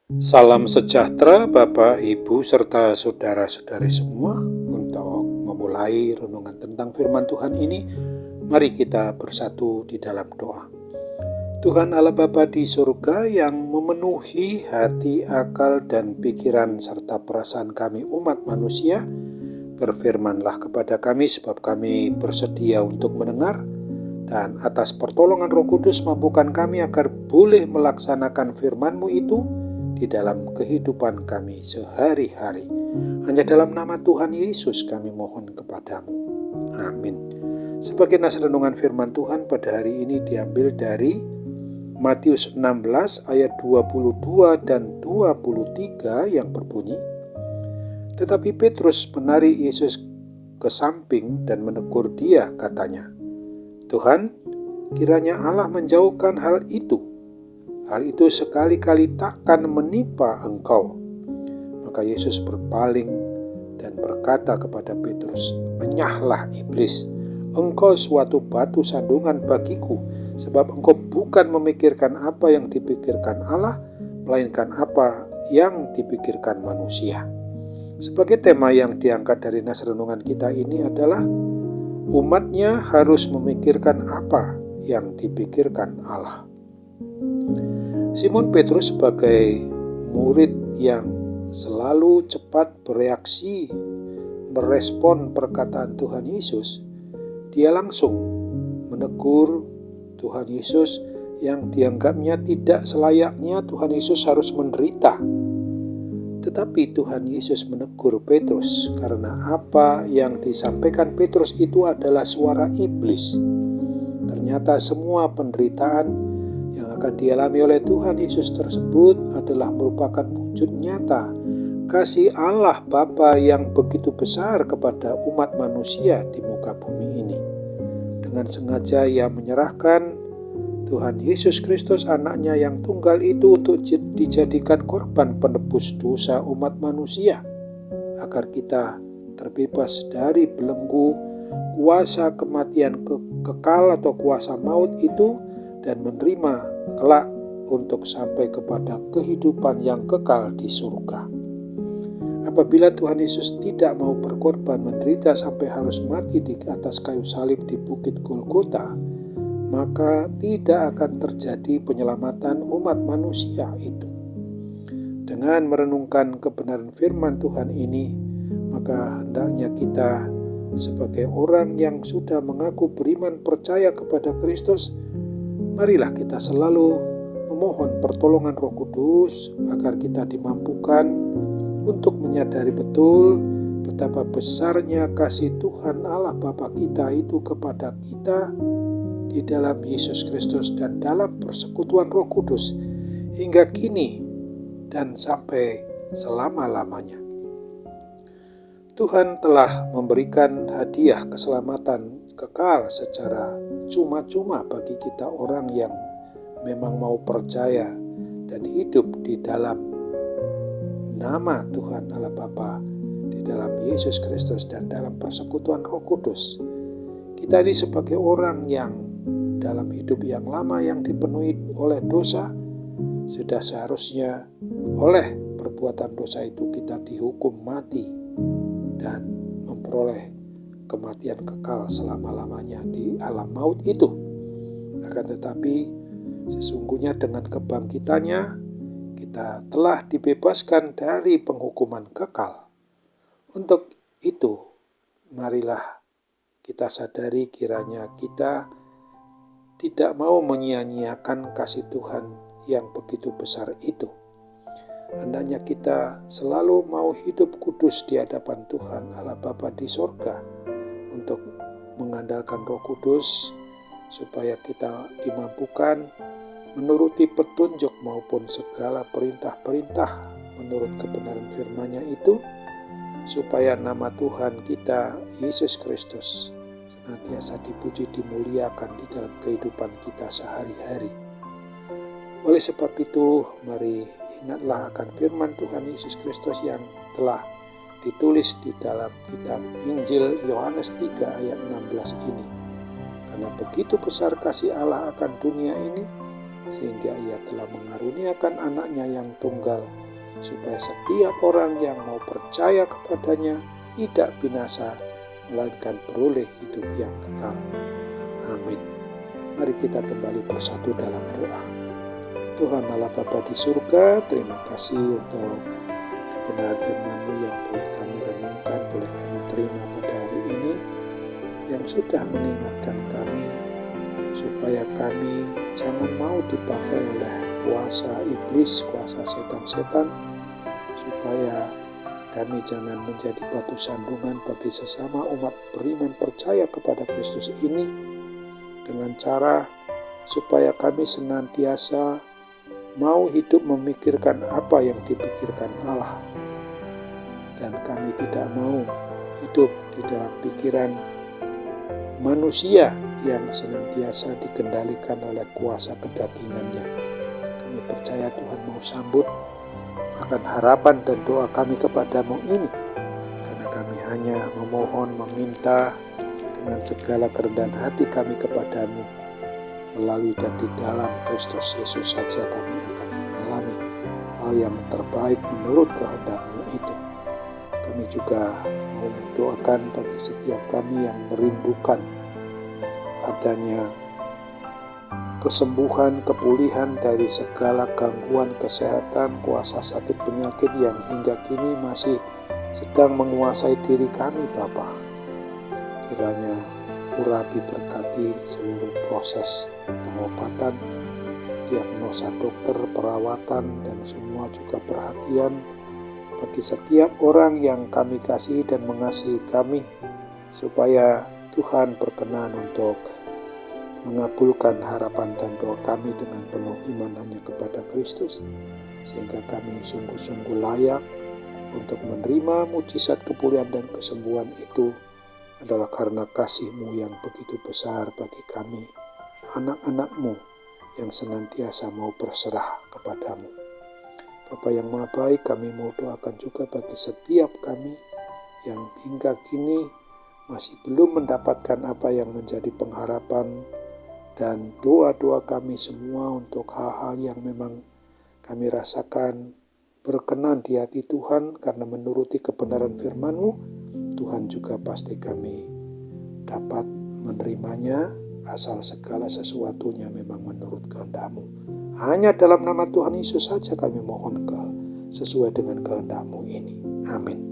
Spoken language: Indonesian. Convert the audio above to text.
Salam sejahtera Bapak, Ibu, serta saudara-saudari semua. Untuk memulai renungan tentang firman Tuhan ini, mari kita bersatu di dalam doa. Tuhan Allah Bapa di surga yang memenuhi hati, akal, dan pikiran serta perasaan kami umat manusia, berfirmanlah kepada kami sebab kami bersedia untuk mendengar, dan atas pertolongan Roh Kudus mampukan kami agar boleh melaksanakan firman-Mu itu di dalam kehidupan kami sehari-hari. Hanya dalam nama Tuhan Yesus kami mohon kepadamu. Amin. Sebagai nas renungan firman Tuhan pada hari ini diambil dari Matius 16 ayat 22 dan 23 yang berbunyi, "Tetapi Petrus menarik Yesus ke samping dan menegur dia, katanya, 'Tuhan, kiranya Allah menjauhkan hal itu. Hal itu sekali-kali takkan menimpa engkau.' Maka Yesus berpaling dan berkata kepada Petrus, 'Enyahlah iblis, engkau suatu batu sandungan bagiku, sebab engkau bukan memikirkan apa yang dipikirkan Allah, melainkan apa yang dipikirkan manusia.'" Sebagai tema yang diangkat dari nas renungan kita ini adalah umatnya harus memikirkan apa yang dipikirkan Allah. Simon Petrus sebagai murid yang selalu cepat bereaksi merespon perkataan Tuhan Yesus, dia langsung menegur Tuhan Yesus yang dianggapnya tidak selayaknya Tuhan Yesus harus menderita. Tetapi Tuhan Yesus menegur Petrus karena apa yang disampaikan Petrus itu adalah suara iblis. Ternyata semua penderitaan yang akan dialami oleh Tuhan Yesus tersebut adalah merupakan wujud nyata kasih Allah Bapa yang begitu besar kepada umat manusia di muka bumi ini. Dengan sengaja Ia menyerahkan Tuhan Yesus Kristus, anaknya yang tunggal itu, untuk dijadikan korban penebus dosa umat manusia, agar kita terbebas dari belenggu kuasa kematian kekal atau kuasa maut itu, dan menerima kelak untuk sampai kepada kehidupan yang kekal di surga. Apabila Tuhan Yesus tidak mau berkorban menderita sampai harus mati di atas kayu salib di Bukit Golgota, maka tidak akan terjadi penyelamatan umat manusia itu. Dengan merenungkan kebenaran firman Tuhan ini, maka hendaknya kita sebagai orang yang sudah mengaku beriman percaya kepada Kristus, marilah kita selalu memohon pertolongan Roh Kudus agar kita dimampukan untuk menyadari betul betapa besarnya kasih Tuhan Allah Bapa kita itu kepada kita di dalam Yesus Kristus dan dalam persekutuan Roh Kudus hingga kini dan sampai selama-lamanya. Tuhan telah memberikan hadiah keselamatan kekal secara cuma-cuma bagi kita orang yang memang mau percaya dan hidup di dalam nama Tuhan Allah Bapa, di dalam Yesus Kristus dan dalam persekutuan Roh Kudus. Kita ini sebagai orang yang dalam hidup yang lama yang dipenuhi oleh dosa, sudah seharusnya oleh perbuatan dosa itu kita dihukum mati dan memperoleh kematian kekal selama-lamanya di alam maut itu. Akan tetapi sesungguhnya dengan kebangkitannya kita telah dibebaskan dari penghukuman kekal. Untuk itu, marilah kita sadari kiranya kita tidak mau menyia-nyiakan kasih Tuhan yang begitu besar itu. Hendaknya kita selalu mau hidup kudus di hadapan Tuhan Allah Bapa di sorga, untuk mengandalkan Roh Kudus supaya kita dimampukan menuruti petunjuk maupun segala perintah-perintah menurut kebenaran firman-Nya itu, supaya nama Tuhan kita Yesus Kristus senantiasa dipuji, dimuliakan di dalam kehidupan kita sehari-hari. Oleh sebab itu, mari ingatlah akan firman Tuhan Yesus Kristus yang telah ditulis di dalam kitab Injil Yohanes 3 ayat 16 ini. Karena begitu besar kasih Allah akan dunia ini, sehingga Ia telah mengaruniakan anaknya yang tunggal, supaya setiap orang yang mau percaya kepadanya tidak binasa, melainkan beroleh hidup yang kekal. Amin. Mari kita kembali bersatu dalam doa. Tuhan Allah Bapa di surga, terima kasih untuk kebenaran firman-Mu yang boleh kami renungkan, boleh kami terima pada hari ini, yang sudah mengingatkan kami supaya kami jangan mau dipakai oleh kuasa iblis, kuasa setan-setan, supaya kami jangan menjadi batu sandungan bagi sesama umat beriman percaya kepada Kristus ini, dengan cara supaya kami senantiasa mau hidup memikirkan apa yang dipikirkan Allah, dan kami tidak mau hidup di dalam pikiran manusia yang senantiasa dikendalikan oleh kuasa kedagingannya. Kami percaya Tuhan mau sambut akan harapan dan doa kami kepadamu ini, karena kami hanya memohon, meminta dengan segala kerendahan hati kami kepadamu. Melalui dan di dalam Kristus Yesus saja kami akan mengalami hal yang terbaik menurut kehendak-Mu itu. Kami juga mau mendoakan bagi setiap kami yang merindukan adanya kesembuhan, kepulihan dari segala gangguan kesehatan, kuasa sakit penyakit yang hingga kini masih sedang menguasai diri kami, Bapa. Kiranya urapi berkati seluruh proses pengobatan, diagnosa dokter, perawatan, dan semua juga perhatian bagi setiap orang yang kami kasihi dan mengasihi kami, supaya Tuhan berkenan untuk mengabulkan harapan dan doa kami dengan penuh iman hanya kepada Kristus, sehingga kami sungguh-sungguh layak untuk menerima mujizat kepulihan dan kesembuhan itu adalah karena kasih-Mu yang begitu besar bagi kami, anak-anak-Mu yang senantiasa mau berserah kepadamu. Bapa yang Maha Baik, kami mau doakan juga bagi setiap kami yang hingga kini masih belum mendapatkan apa yang menjadi pengharapan, dan doa-doa kami semua untuk hal-hal yang memang kami rasakan berkenan di hati Tuhan karena menuruti kebenaran firman-Mu. Tuhan juga pasti kami dapat menerimanya, asal segala sesuatunya memang menurut kehendak-Mu. Hanya dalam nama Tuhan Yesus saja kami mohon sesuai dengan kehendak-Mu ini. Amin.